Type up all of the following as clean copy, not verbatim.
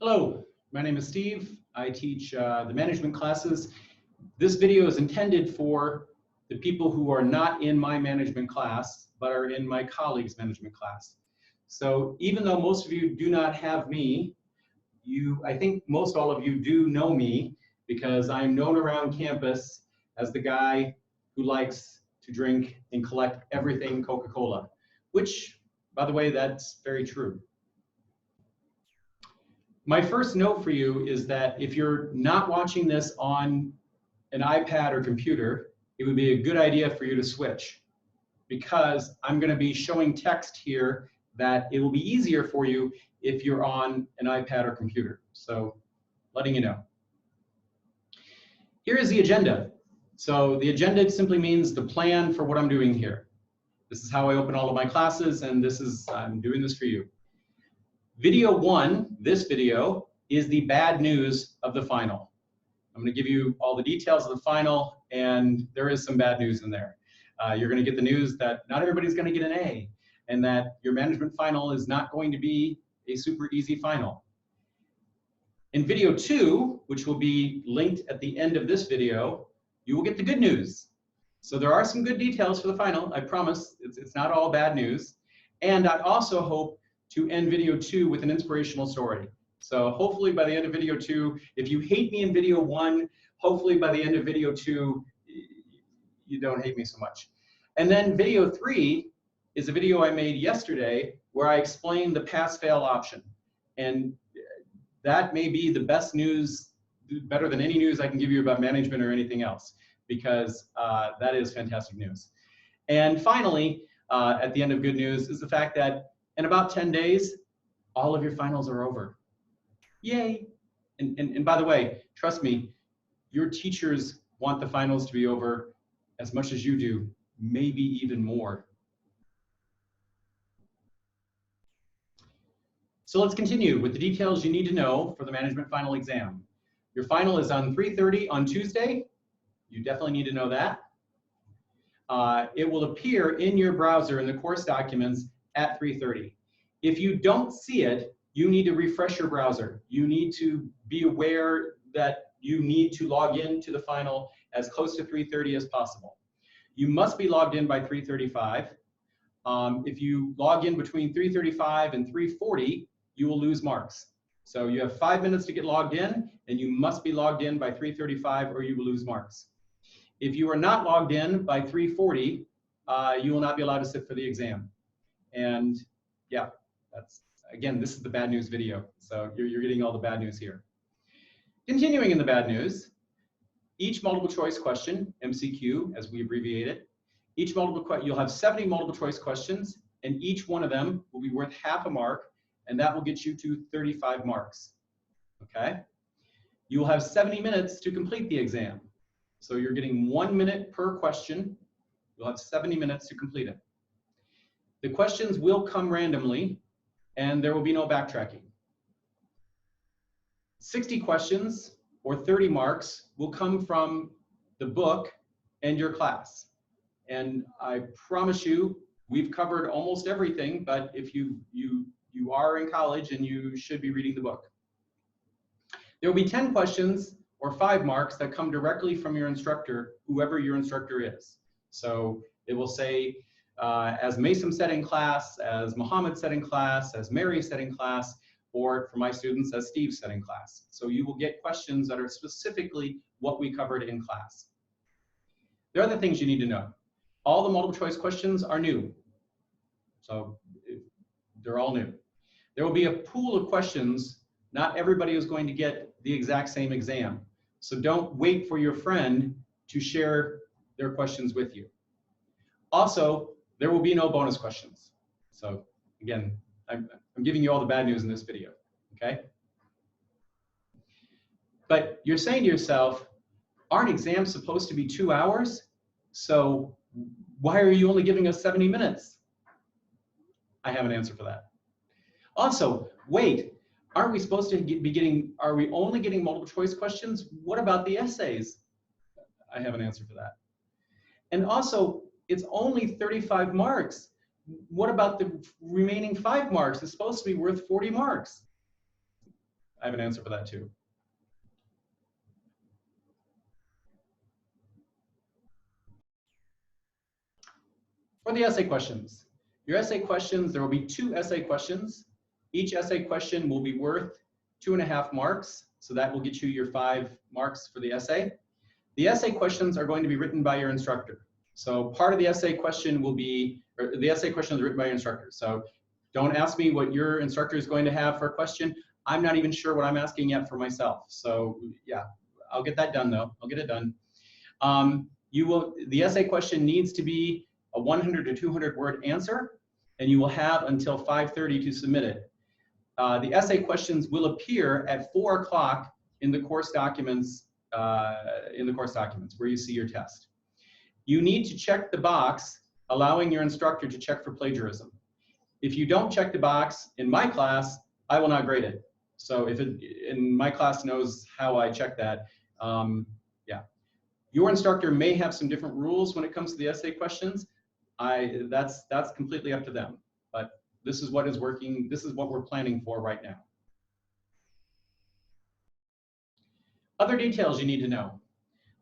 Hello, my name is Steve. I teach the management classes. This video is intended for the people who are not in my management class, but are in my colleague's management class. So even though most of you do not have me, I think most all of you do know me because I'm known around campus as the guy who likes to drink and collect everything Coca-Cola, which, by the way, that's very true. My first note for you is that if you're not watching this on an iPad or computer, it would be a good idea for you to switch, because I'm going to be showing text here that it will be easier for you if you're on an iPad or computer. So letting you know. Here is the agenda. So the agenda simply means the plan for what I'm doing here. This is how I open all of my classes, and I'm doing this for you. Video 1, this video, is the bad news of the final. I'm going to give you all the details of the final, and there is some bad news in there. You're going to get the news that not everybody's going to get an A, and that your management final is not going to be a super easy final. In video 2, which will be linked at the end of this video, you will get the good news. So there are some good details for the final, I promise. It's not all bad news. And I also hope to end video 2 with an inspirational story. So hopefully by the end of video 2, if you hate me in video 1, hopefully by the end of video 2, you don't hate me so much. And then video 3 is a video I made yesterday where I explained the pass-fail option. And that may be the best news, better than any news I can give you about management or anything else, because that is fantastic news. And finally, at the end of good news is the fact that in about 10 days, all of your finals are over. Yay! And by the way, trust me, your teachers want the finals to be over as much as you do, maybe even more. So let's continue with the details you need to know for the management final exam. Your final is on 3:30 on Tuesday. You definitely need to know that. It will appear in your browser in the course documents at 3:30. If you don't see it, you need to refresh your browser. You need to be aware that you need to log in to the final as close to 3:30 as possible. You must be logged in by 3:35. If you log in between 3:35 and 3:40, you will lose marks. So you have 5 minutes to get logged in, and you must be logged in by 3:35 or you will lose marks. If you are not logged in by 3:40, you will not be allowed to sit for the exam. And yeah, again, this is the bad news video. So you're getting all the bad news here. Continuing in the bad news, each multiple choice question, MCQ as we abbreviate it, you'll have 70 multiple choice questions, and each one of them will be worth half a mark, and that will get you to 35 marks. Okay? You will have 70 minutes to complete the exam. So you're getting 1 minute per question. You'll have 70 minutes to complete it. The questions will come randomly, and there will be no backtracking. 60 questions, or 30 marks, will come from the book and your class. And I promise you, we've covered almost everything, but if you are in college, and you should be reading the book. There will be 10 questions, or 5 marks, that come directly from your instructor, whoever your instructor is. So it will say, as Mason said in class, as Muhammad said in class, as Mary said in class, or for my students, as Steve said in class. So you will get questions that are specifically what we covered in class. There are other things you need to know. All the multiple choice questions are new. So they're all new. There will be a pool of questions. Not everybody is going to get the exact same exam. So don't wait for your friend to share their questions with you. Also, there will be no bonus questions. So again, I'm giving you all the bad news in this video, okay? But you're saying to yourself, aren't exams supposed to be 2 hours? So why are you only giving us 70 minutes? I have an answer for that. Also, wait, aren't we supposed to are we only getting multiple choice questions? What about the essays? I have an answer for that. And also, it's only 35 marks. What about the remaining 5 marks? It's supposed to be worth 40 marks. I have an answer for that too. For the essay questions, your essay questions, there will be 2 essay questions. Each essay question will be worth 2.5 marks. So that will get you your 5 marks for the essay. The essay questions are going to be written by your instructor. So part of the essay question will be, or the essay question is written by your instructor. So don't ask me what your instructor is going to have for a question. I'm not even sure what I'm asking yet for myself. So yeah, I'll get that done though. I'll get it done. The essay question needs to be a 100 to 200 word answer, and you will have until 5:30 to submit it. The essay questions will appear at 4 o'clock in the course documents, where you see your test. You need to check the box allowing your instructor to check for plagiarism. If you don't check the box in my class, I will not grade it. So in my class knows how I check that. Yeah, your instructor may have some different rules when it comes to the essay questions. That's completely up to them. But this is what is working. This is what we're planning for right now. Other details you need to know.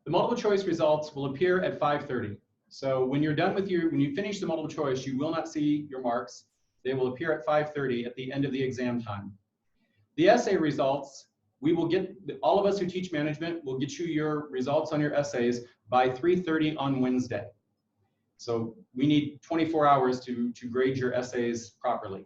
The multiple choice results will appear at 5:30. So when you're done with when you finish the multiple choice, you will not see your marks. They will appear at 5:30 at the end of the exam time. The essay results, we will get, all of us who teach management will get you your results on your essays by 3:30 on Wednesday. So we need 24 hours to grade your essays properly.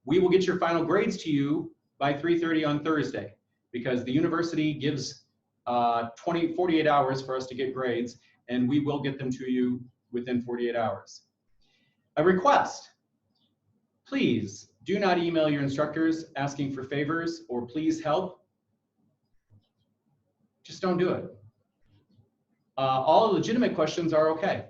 We will get your final grades to you by 3:30 on Thursday, because the university gives 48 hours for us to get grades, and we will get them to you within 48 hours. A request: please do not email your instructors asking for favors or please help. Just don't do it. All legitimate questions are okay.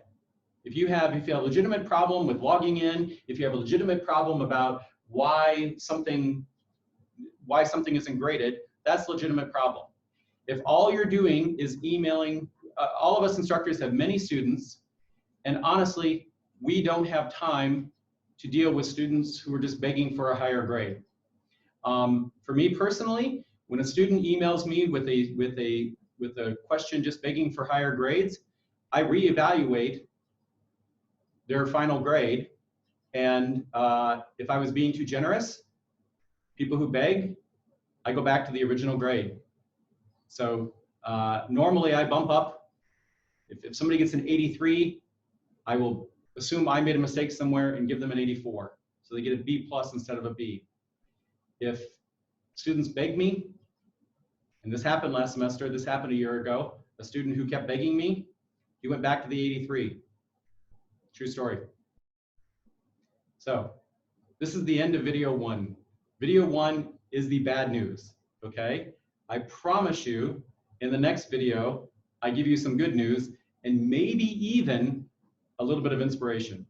If you have a legitimate problem with logging in, if you have a legitimate problem about why something isn't graded, that's a legitimate problem. If all you're doing is emailing, all of us instructors have many students, and honestly, we don't have time to deal with students who are just begging for a higher grade. For me personally, when a student emails me with a question just begging for higher grades, I reevaluate their final grade, and if I was being too generous, people who beg, I go back to the original grade. So normally I bump up. If somebody gets an 83, I will assume I made a mistake somewhere and give them an 84. So they get a B+ instead of a B. If students beg me, and this happened last semester, this happened a year ago, a student who kept begging me, he went back to the 83. True story. So this is the end of video 1. Video 1 is the bad news, okay? I promise you, in the next video, I give you some good news and maybe even a little bit of inspiration.